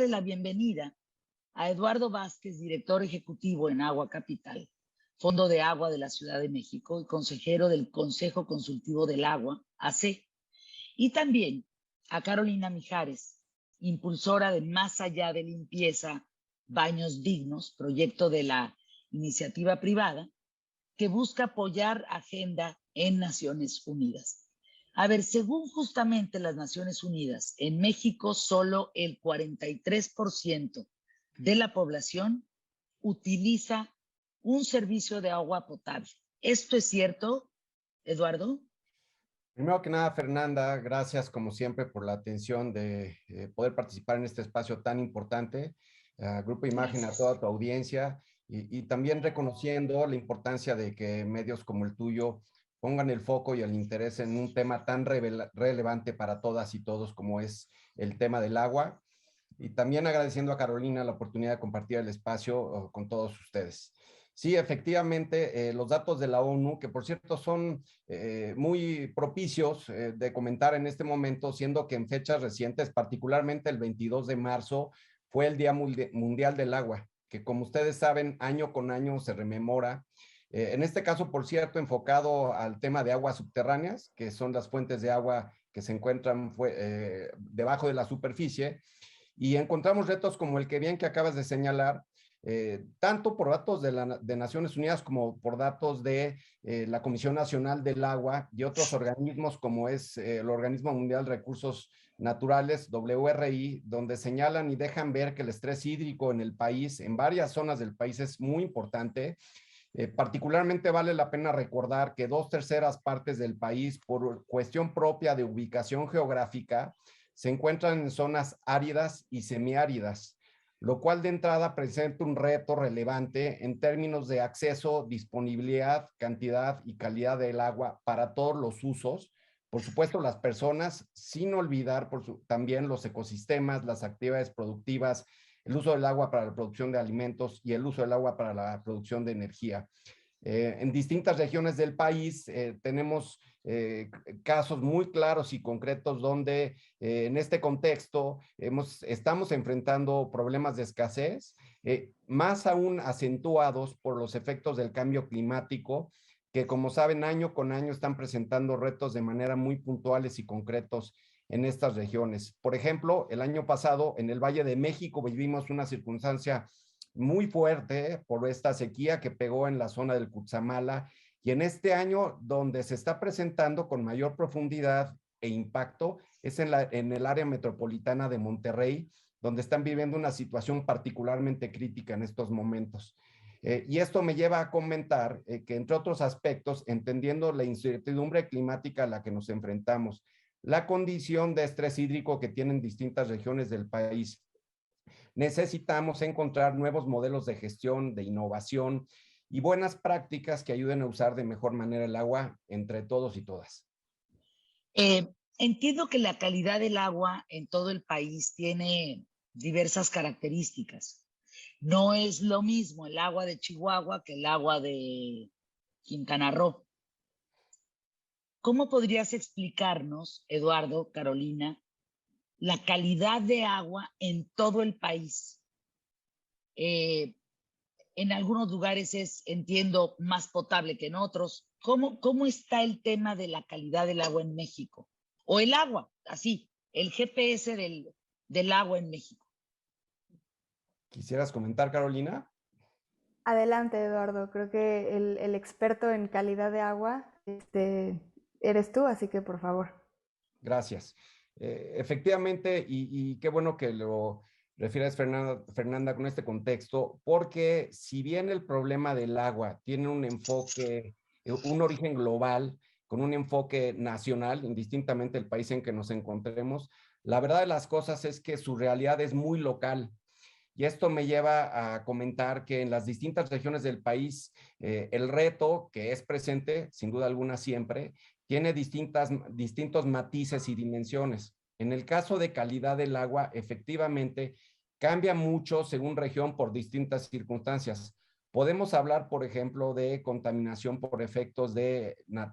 darle la bienvenida a Eduardo Vázquez, director ejecutivo en Agua Capital, Fondo de Agua de la Ciudad de México y consejero del Consejo Consultivo del Agua, AC, y también a Carolina Mijares, impulsora de Más Allá de Limpieza, Baños Dignos, proyecto de la iniciativa privada, que busca apoyar agenda en Naciones Unidas. A ver, según justamente las Naciones Unidas, en México solo el 43% de la población utiliza un servicio de agua potable. ¿Esto es cierto, Eduardo? Primero que nada, Fernanda, gracias como siempre por la atención de poder participar en este espacio tan importante. Grupo Imagen, a toda tu audiencia y también reconociendo la importancia de que medios como el tuyo pongan el foco y el interés en un tema tan relevante para todas y todos como es el tema del agua. Y también agradeciendo a Carolina la oportunidad de compartir el espacio con todos ustedes. Sí, efectivamente, los datos de la ONU, que por cierto son muy propicios de comentar en este momento, siendo que en fechas recientes, particularmente el 22 de marzo, fue el Día Mundial del Agua, que como ustedes saben, año con año se rememora. En este caso, por cierto, enfocado al tema de aguas subterráneas, que son las fuentes de agua que se encuentran debajo de la superficie, y encontramos retos como el que bien que acabas de señalar, tanto por datos de Naciones Unidas como por datos de la Comisión Nacional del Agua y otros organismos como es el Organismo Mundial de Recursos Naturales, WRI, donde señalan y dejan ver que el estrés hídrico en el país, en varias zonas del país, es muy importante. Particularmente vale la pena recordar que 2/3 partes del país, por cuestión propia de ubicación geográfica, se encuentran en zonas áridas y semiáridas, lo cual de entrada presenta un reto relevante en términos de acceso, disponibilidad, cantidad y calidad del agua para todos los usos. Por supuesto, las personas, sin olvidar también los ecosistemas, las actividades productivas, el uso del agua para la producción de alimentos y el uso del agua para la producción de energía. En distintas regiones del país tenemos casos muy claros y concretos donde en este contexto estamos enfrentando problemas de escasez, más aún acentuados por los efectos del cambio climático, que como saben año con año están presentando retos de manera muy puntuales y concretos en estas regiones. Por ejemplo, el año pasado en el Valle de México vivimos una circunstancia muy fuerte por esta sequía que pegó en la zona del Cutzamala, y en este año donde se está presentando con mayor profundidad e impacto es en el área metropolitana de Monterrey, donde están viviendo una situación particularmente crítica en estos momentos. Y esto me lleva a comentar que entre otros aspectos, entendiendo la incertidumbre climática a la que nos enfrentamos, la condición de estrés hídrico que tienen distintas regiones del país, necesitamos encontrar nuevos modelos de gestión, de innovación y buenas prácticas que ayuden a usar de mejor manera el agua entre todos y todas. Entiendo que la calidad del agua en todo el país tiene diversas características. No es lo mismo el agua de Chihuahua que el agua de Quintana Roo. ¿Cómo podrías explicarnos, Eduardo, Carolina, la calidad de agua en todo el país? En algunos lugares es, entiendo, más potable que en otros. ¿Cómo está el tema de la calidad del agua en México? O el agua, así, el GPS del agua en México. ¿Quisieras comentar, Carolina? Adelante, Eduardo. Creo que el experto en calidad de agua eres tú, así que por favor. Gracias. Efectivamente, y qué bueno que lo refieres, Fernanda, con este contexto, porque si bien el problema del agua tiene un enfoque, un origen global, con un enfoque nacional, indistintamente el país en que nos encontremos, la verdad de las cosas es que su realidad es muy local. Y esto me lleva a comentar que en las distintas regiones del país, el reto que es presente, sin duda alguna siempre, tiene distintos matices y dimensiones. En el caso de calidad del agua, efectivamente, cambia mucho según región por distintas circunstancias. Podemos hablar, por ejemplo, de contaminación por efectos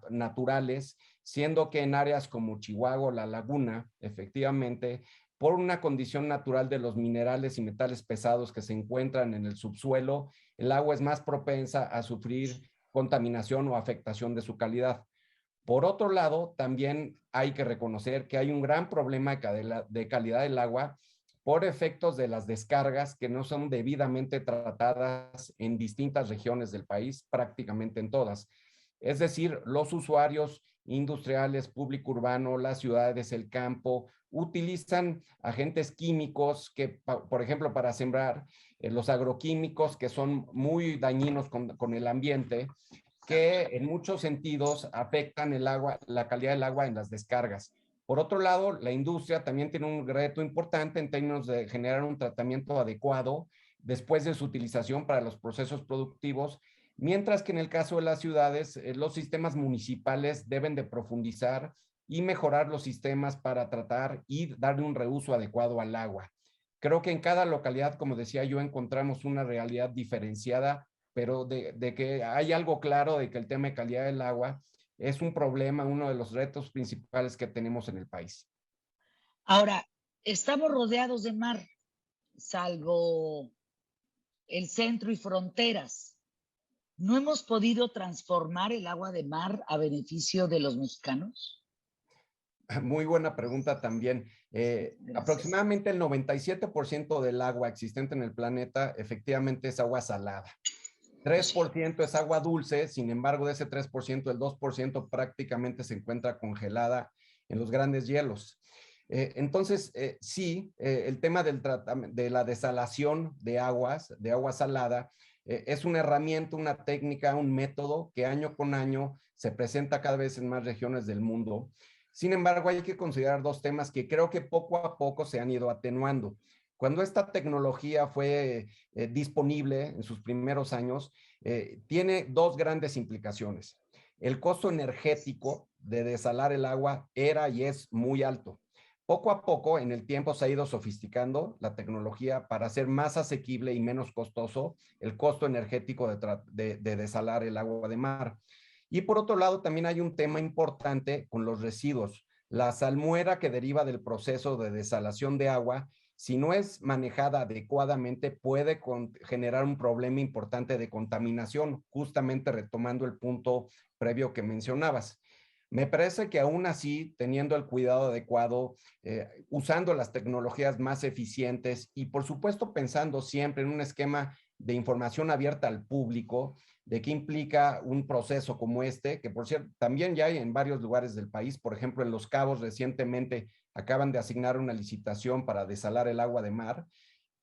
naturales, siendo que en áreas como Chihuahua, La Laguna, efectivamente, por una condición natural de los minerales y metales pesados que se encuentran en el subsuelo, el agua es más propensa a sufrir contaminación o afectación de su calidad. Por otro lado, también hay que reconocer que hay un gran problema de calidad del agua por efectos de las descargas que no son debidamente tratadas en distintas regiones del país, prácticamente en todas. Es decir, los usuarios industriales, público urbano, las ciudades, el campo, utilizan agentes químicos que, por ejemplo, para sembrar, los agroquímicos que son muy dañinos con el ambiente, que en muchos sentidos afectan el agua, la calidad del agua en las descargas. Por otro lado, la industria también tiene un reto importante en términos de generar un tratamiento adecuado después de su utilización para los procesos productivos, mientras que en el caso de las ciudades, los sistemas municipales deben de profundizar y mejorar los sistemas para tratar y darle un reuso adecuado al agua. Creo que en cada localidad, como decía yo, encontramos una realidad diferenciada, pero de que hay algo claro de que el tema de calidad del agua es un problema, uno de los retos principales que tenemos en el país. Ahora, estamos rodeados de mar, salvo el centro y fronteras. ¿No hemos podido transformar el agua de mar a beneficio de los mexicanos? Muy buena pregunta también. Aproximadamente el 97% del agua existente en el planeta efectivamente es agua salada. 3% es agua dulce, sin embargo, de ese 3%, el 2% prácticamente se encuentra congelada en los grandes hielos. Entonces, sí, el tema de la desalación de agua salada, es una herramienta, una técnica, un método que año con año se presenta cada vez en más regiones del mundo. Sin embargo, hay que considerar dos temas que creo que poco a poco se han ido atenuando. Cuando esta tecnología fue disponible en sus primeros años, tiene dos grandes implicaciones. El costo energético de desalar el agua era y es muy alto. Poco a poco, en el tiempo se ha ido sofisticando la tecnología para hacer más asequible y menos costoso el costo energético de desalar el agua de mar. Y por otro lado, también hay un tema importante con los residuos. La salmuera que deriva del proceso de desalación de agua, si no es manejada adecuadamente, puede generar un problema importante de contaminación, justamente retomando el punto previo que mencionabas. Me parece que aún así, teniendo el cuidado adecuado, usando las tecnologías más eficientes y por supuesto pensando siempre en un esquema de información abierta al público, de qué implica un proceso como este, que por cierto también ya hay en varios lugares del país, por ejemplo en Los Cabos recientemente acaban de asignar una licitación para desalar el agua de mar.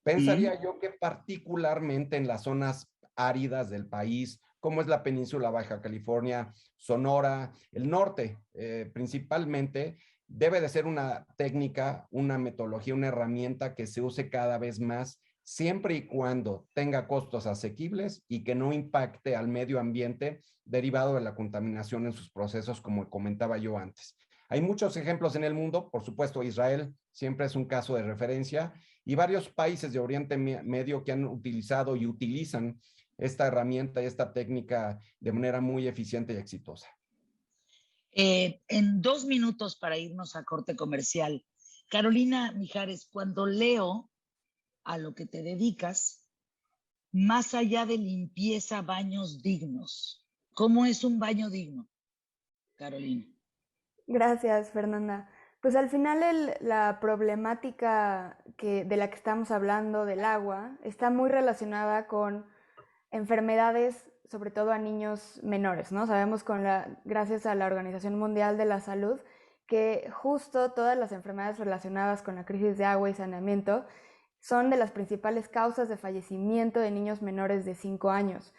Pensaría yo que particularmente en las zonas áridas del país, como es la península Baja California, Sonora, el norte principalmente, debe de ser una técnica, una metodología, una herramienta que se use cada vez más, siempre y cuando tenga costos asequibles y que no impacte al medio ambiente derivado de la contaminación en sus procesos, como comentaba yo antes. Hay muchos ejemplos en el mundo, por supuesto Israel siempre es un caso de referencia, y varios países de Oriente Medio que han utilizado y utilizan esta herramienta y esta técnica de manera muy eficiente y exitosa. En 2 minutos para irnos a corte comercial. Carolina Mijares, cuando leo a lo que te dedicas, más allá de limpieza, baños dignos. ¿Cómo es un baño digno, Carolina? Gracias, Fernanda. Pues al final la problemática de la que estamos hablando del agua está muy relacionada con enfermedades, sobre todo a niños menores, ¿no? Sabemos gracias a la Organización Mundial de la Salud que justo todas las enfermedades relacionadas con la crisis de agua y saneamiento son de las principales causas de fallecimiento de niños menores de 5 años.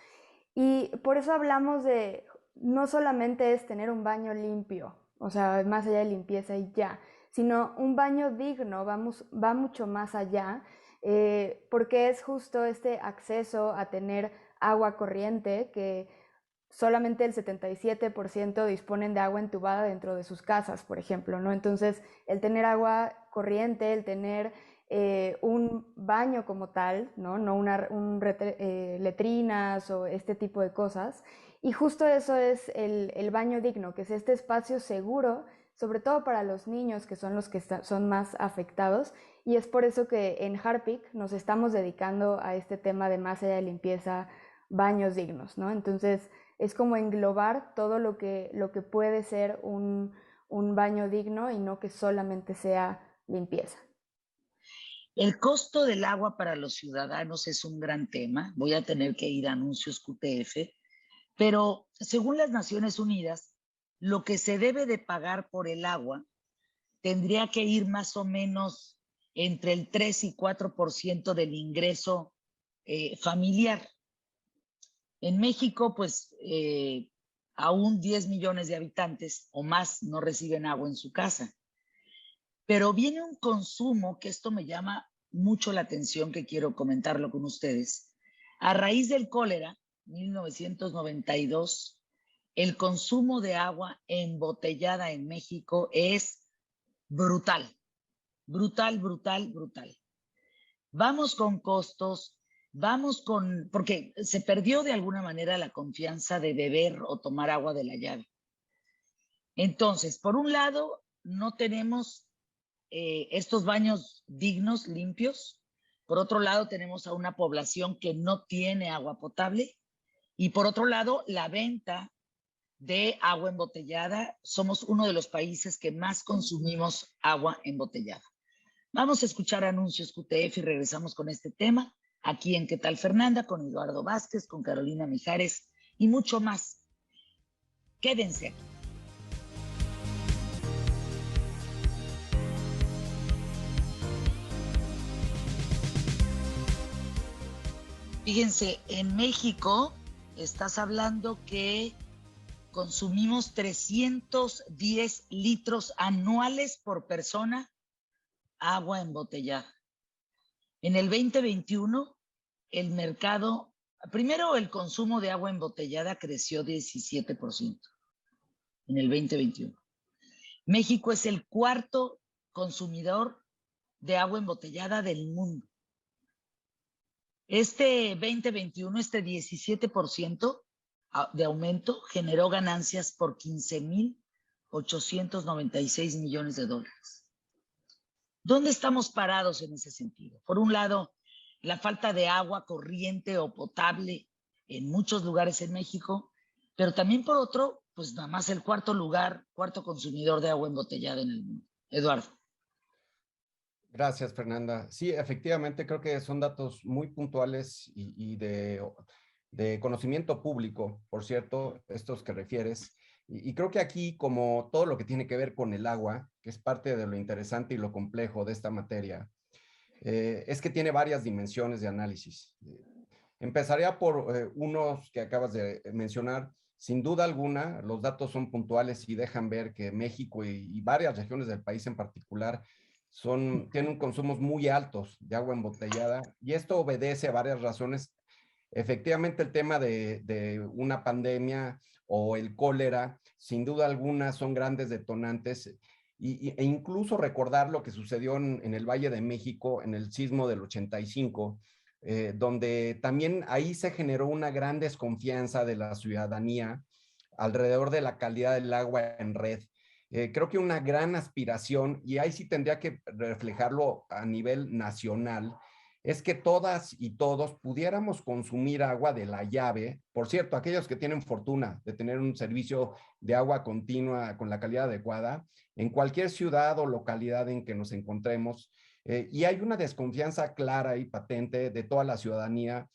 Y por eso hablamos de, no solamente es tener un baño limpio, o sea, más allá de limpieza y ya, sino un baño digno, va mucho más allá, porque es justo este acceso a tener agua corriente, que solamente el 77% disponen de agua entubada dentro de sus casas, por ejemplo, ¿no? Entonces, el tener agua corriente, el tener un baño como tal, no letrinas o este tipo de cosas. Y justo eso es el baño digno, que es este espacio seguro sobre todo para los niños, que son los que son más afectados, y es por eso que en Harpic nos estamos dedicando a este tema de más allá de limpieza, baños dignos, ¿no? Entonces, es como englobar todo lo que puede ser un baño digno y no que solamente sea limpieza. El costo del agua para los ciudadanos es un gran tema. Voy a tener que ir a anuncios QTF, pero según las Naciones Unidas, lo que se debe de pagar por el agua tendría que ir más o menos entre el 3 y 4% del ingreso familiar. En México, pues aún 10 millones de habitantes o más no reciben agua en su casa. Pero viene un consumo que esto me llama mucho la atención, que quiero comentarlo con ustedes. A raíz del cólera, 1992, el consumo de agua embotellada en México es brutal, brutal, brutal, brutal. Vamos con costos, porque se perdió de alguna manera la confianza de beber o tomar agua de la llave. Entonces, por un lado, no tenemos estos baños dignos, limpios. Por otro lado, tenemos a una población que no tiene agua potable. Y por otro lado, la venta de agua embotellada. Somos uno de los países que más consumimos agua embotellada. Vamos a escuchar anuncios QTF y regresamos con este tema aquí en ¿Qué tal, Fernanda? Con Eduardo Vázquez, con Carolina Mijares y mucho más. Quédense aquí. Fíjense, en México estás hablando que consumimos 310 litros anuales por persona agua embotellada. En el 2021, el mercado, primero el consumo de agua embotellada creció 17% en el 2021. México es el cuarto consumidor de agua embotellada del mundo. Este 2021, este 17% de aumento generó ganancias por 15,896 millones de dólares. ¿Dónde estamos parados en ese sentido? Por un lado, la falta de agua corriente o potable en muchos lugares en México, pero también por otro, pues nada más el cuarto consumidor de agua embotellada en el mundo. Eduardo. Gracias, Fernanda. Sí, efectivamente, creo que son datos muy puntuales y de conocimiento público, por cierto, estos que refieres. Y creo que aquí, como todo lo que tiene que ver con el agua, que es parte de lo interesante y lo complejo de esta materia, es que tiene varias dimensiones de análisis. Empezaría por unos que acabas de mencionar. Sin duda alguna, los datos son puntuales y dejan ver que México y varias regiones del país en particular tienen consumos muy altos de agua embotellada, y esto obedece a varias razones. Efectivamente, el tema de una pandemia o el cólera, sin duda alguna, son grandes detonantes, e incluso recordar lo que sucedió en el Valle de México, en el sismo del 85, donde también ahí se generó una gran desconfianza de la ciudadanía alrededor de la calidad del agua en red. Creo que una gran aspiración, y ahí sí tendría que reflejarlo a nivel nacional, es que todas y todos pudiéramos consumir agua de la llave. Por cierto, aquellos que tienen fortuna de tener un servicio de agua continua con la calidad adecuada, en cualquier ciudad o localidad en que nos encontremos, y hay una desconfianza clara y patente de toda la ciudadanía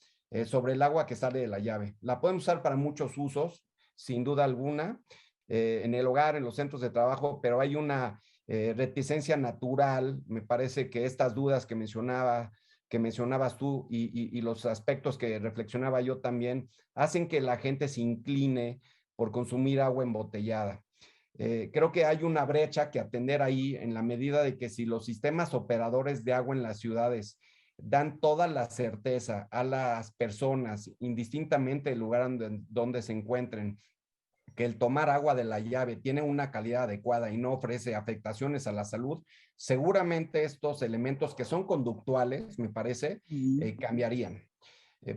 sobre el agua que sale de la llave. La podemos usar para muchos usos, sin duda alguna, en el hogar, en los centros de trabajo, pero hay una reticencia natural. Me parece que estas dudas que mencionabas tú y los aspectos que reflexionaba yo también, hacen que la gente se incline por consumir agua embotellada. Creo que hay una brecha que atender ahí, en la medida de que si los sistemas operadores de agua en las ciudades dan toda la certeza a las personas, indistintamente del lugar donde se encuentren, que el tomar agua de la llave tiene una calidad adecuada y no ofrece afectaciones a la salud, seguramente estos elementos que son conductuales, me parece, cambiarían.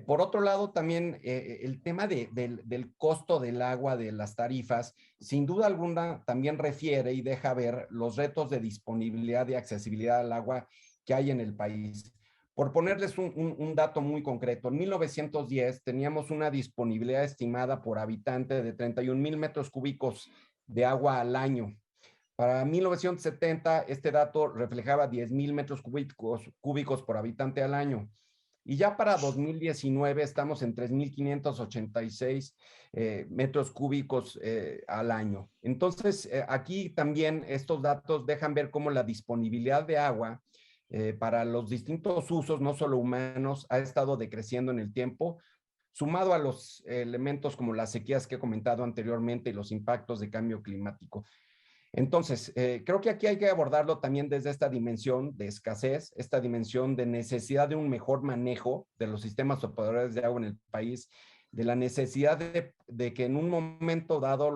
Por otro lado, también el tema del costo del agua, de las tarifas, sin duda alguna también refiere y deja ver los retos de disponibilidad y accesibilidad al agua que hay en el país. Por ponerles un dato muy concreto, en 1910 teníamos una disponibilidad estimada por habitante de 31,000 metros cúbicos de agua al año. Para 1970, este dato reflejaba 10,000 metros cúbicos por habitante al año. Y ya para 2019 estamos en 3,586 metros cúbicos al año. Entonces, aquí también estos datos dejan ver cómo la disponibilidad de agua para los distintos usos, no solo humanos, ha estado decreciendo en el tiempo, sumado a los elementos como las sequías que he comentado anteriormente y los impactos de cambio climático. Entonces, creo que aquí hay que abordarlo también desde esta dimensión de escasez, esta dimensión de necesidad de un mejor manejo de los sistemas operadores de agua en el país, de la necesidad de que en un momento dado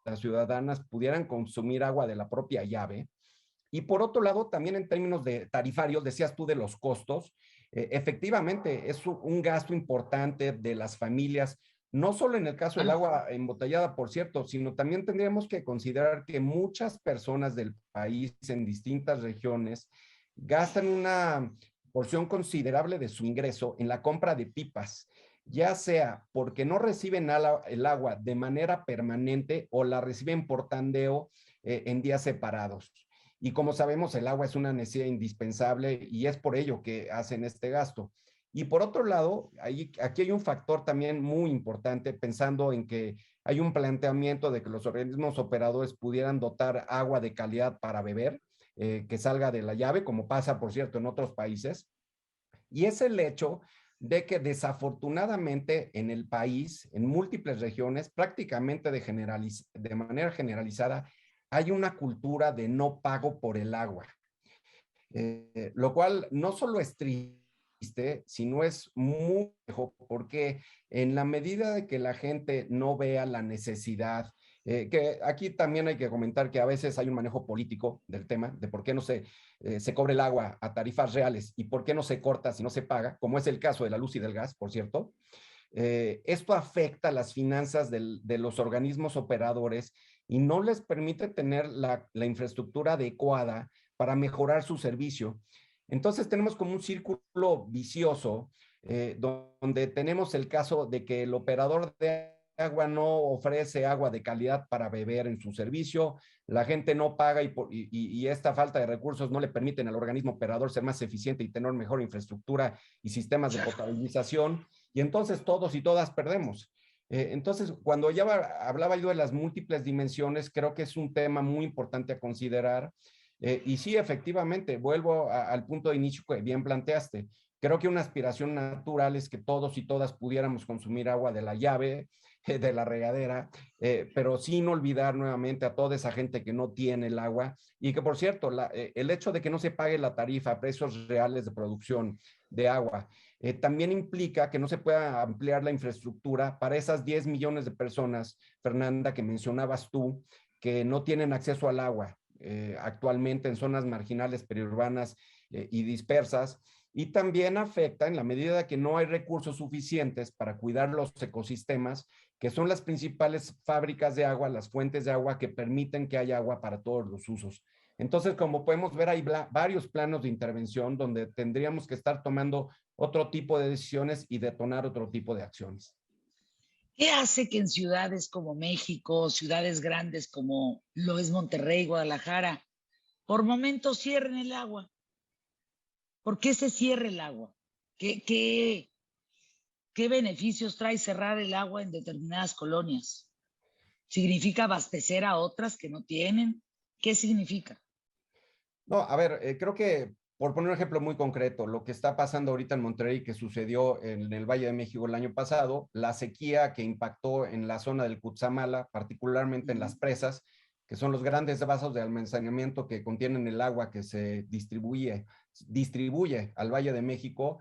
las ciudadanas pudieran consumir agua de la propia llave. Y por otro lado, también en términos de tarifarios, decías tú de los costos, efectivamente es un gasto importante de las familias, no solo en el caso del agua embotellada, por cierto, sino también tendríamos que considerar que muchas personas del país en distintas regiones gastan una porción considerable de su ingreso en la compra de pipas, ya sea porque no reciben el agua de manera permanente o la reciben por tandeo en días separados. Y como sabemos, el agua es una necesidad indispensable y es por ello que hacen este gasto. Y por otro lado, aquí hay un factor también muy importante, pensando en que hay un planteamiento de que los organismos operadores pudieran dotar agua de calidad para beber, que salga de la llave, como pasa, por cierto, en otros países. Y es el hecho de que desafortunadamente en el país, en múltiples regiones, prácticamente de manera generalizada, hay una cultura de no pago por el agua, lo cual no solo es triste, sino es muy viejo, porque en la medida de que la gente no vea la necesidad, que aquí también hay que comentar que a veces hay un manejo político del tema, de por qué no se cobra el agua a tarifas reales y por qué no se corta si no se paga, como es el caso de la luz y del gas, por cierto. Esto afecta las finanzas de los organismos operadores y no les permite tener la infraestructura adecuada para mejorar su servicio. Entonces tenemos como un círculo vicioso donde tenemos el caso de que el operador de agua no ofrece agua de calidad para beber en su servicio, la gente no paga y esta falta de recursos no le permiten al organismo operador ser más eficiente y tener mejor infraestructura y sistemas de potabilización, y entonces todos y todas perdemos. Entonces, cuando ya hablaba yo de las múltiples dimensiones, creo que es un tema muy importante a considerar. Y sí, efectivamente, vuelvo al punto de inicio que bien planteaste. Creo que una aspiración natural es que todos y todas pudiéramos consumir agua de la llave, de la regadera, pero sin olvidar nuevamente a toda esa gente que no tiene el agua y que, por cierto, el hecho de que no se pague la tarifa a precios reales de producción de agua también implica que no se pueda ampliar la infraestructura para esas 10 millones de personas, Fernanda, que mencionabas tú, que no tienen acceso al agua actualmente en zonas marginales, periurbanas y dispersas. Y también afecta en la medida que no hay recursos suficientes para cuidar los ecosistemas, que son las principales fábricas de agua, las fuentes de agua que permiten que haya agua para todos los usos. Entonces, como podemos ver, hay varios planos de intervención donde tendríamos que estar tomando otro tipo de decisiones y detonar otro tipo de acciones. ¿Qué hace que en ciudades como México, ciudades grandes como lo es Monterrey, Guadalajara, por momentos cierren el agua? ¿Por qué se cierra el agua? ¿Qué beneficios trae cerrar el agua en determinadas colonias? ¿Significa abastecer a otras que no tienen? ¿Qué significa? No, a ver, creo que por poner un ejemplo muy concreto, lo que está pasando ahorita en Monterrey, que sucedió en el Valle de México el año pasado, la sequía que impactó en la zona del Cutzamala, particularmente en las presas, que son los grandes vasos de almacenamiento que contienen el agua que se distribuye al Valle de México,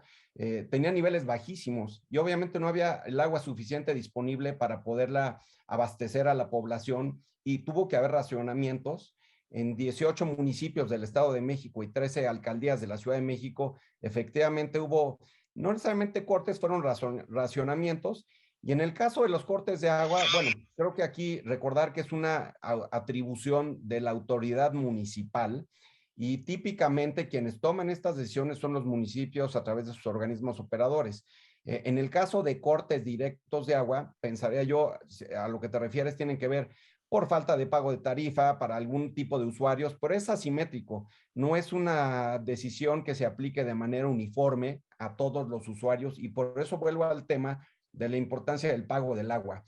tenía niveles bajísimos y obviamente no había el agua suficiente disponible para poderla abastecer a la población y tuvo que haber racionamientos. En 18 municipios del Estado de México y 13 alcaldías de la Ciudad de México, efectivamente hubo No necesariamente cortes, fueron racionamientos. Y en el caso de los cortes de agua, bueno, creo que aquí recordar que es una atribución de la autoridad municipal y típicamente quienes toman estas decisiones son los municipios a través de sus organismos operadores. En el caso de cortes directos de agua, pensaría yo, a lo que te refieres, tienen que ver por falta de pago de tarifa para algún tipo de usuarios, pero es asimétrico, no es una decisión que se aplique de manera uniforme a todos los usuarios y por eso vuelvo al tema de la importancia del pago del agua.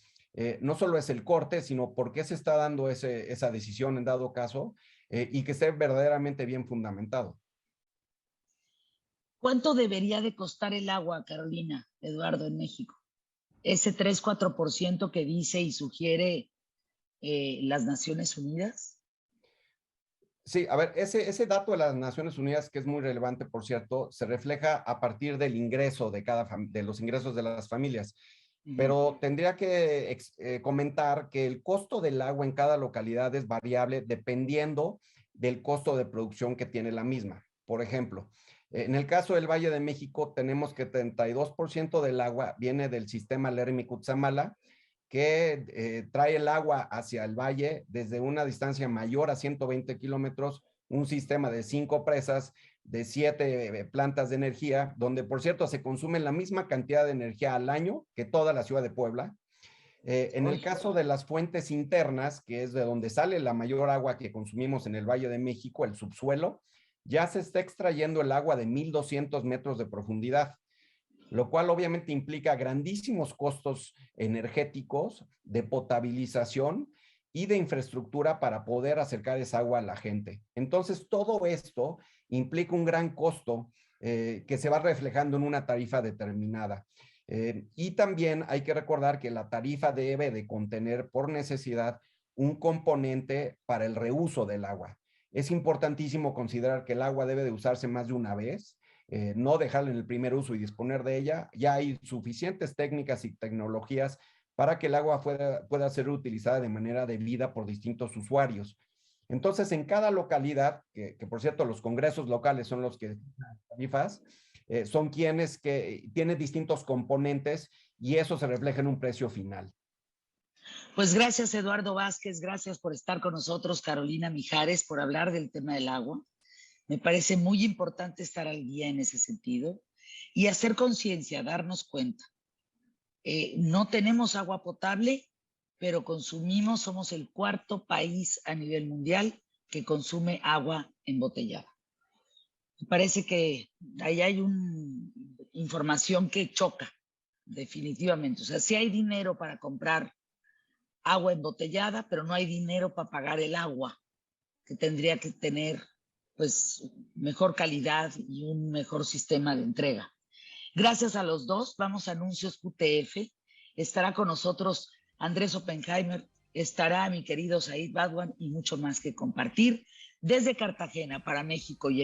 No solo es el corte, sino por qué se está dando esa decisión en dado caso y que esté verdaderamente bien fundamentado. ¿Cuánto debería de costar el agua, Carolina, Eduardo, en México? Ese 3-4% que dice y sugiere las Naciones Unidas. Sí, a ver, ese dato de las Naciones Unidas, que es muy relevante, por cierto, se refleja a partir del ingreso de los ingresos de las familias. Pero tendría que comentar que el costo del agua en cada localidad es variable dependiendo del costo de producción que tiene la misma. Por ejemplo, en el caso del Valle de México, tenemos que 32% del agua viene del sistema Lermi-Cutzamala, que trae el agua hacia el valle desde una distancia mayor a 120 kilómetros, un sistema de 5 presas, de 7 plantas de energía, donde por cierto se consume la misma cantidad de energía al año que toda la ciudad de Puebla. En el caso de las fuentes internas, que es de donde sale la mayor agua que consumimos en el Valle de México, el subsuelo, ya se está extrayendo el agua de 1,200 metros de profundidad, lo cual obviamente implica grandísimos costos energéticos de potabilización y de infraestructura para poder acercar esa agua a la gente. Entonces, todo esto implica un gran costo que se va reflejando en una tarifa determinada. Y también hay que recordar que la tarifa debe de contener por necesidad un componente para el reuso del agua. Es importantísimo considerar que el agua debe de usarse más de una vez, no dejarla en el primer uso y disponer de ella. Ya hay suficientes técnicas y tecnologías para que el agua pueda ser utilizada de manera debida por distintos usuarios. Entonces, en cada localidad, que por cierto los congresos locales son los que tarifas, son quienes que tienen distintos componentes y eso se refleja en un precio final. Pues gracias, Eduardo Vázquez, gracias por estar con nosotros, Carolina Mijares, por hablar del tema del agua. Me parece muy importante estar al día en ese sentido y hacer conciencia, darnos cuenta. No tenemos agua potable, pero somos el 4.º país a nivel mundial que consume agua embotellada. Me parece que ahí hay una información que choca, definitivamente. O sea, sí hay dinero para comprar agua embotellada, pero no hay dinero para pagar el agua, que tendría que tener pues mejor calidad y un mejor sistema de entrega. Gracias a los dos, vamos a anuncios QTF. Estará con nosotros Andrés Oppenheimer, estará mi querido Said Badwan y mucho más que compartir desde Cartagena para México y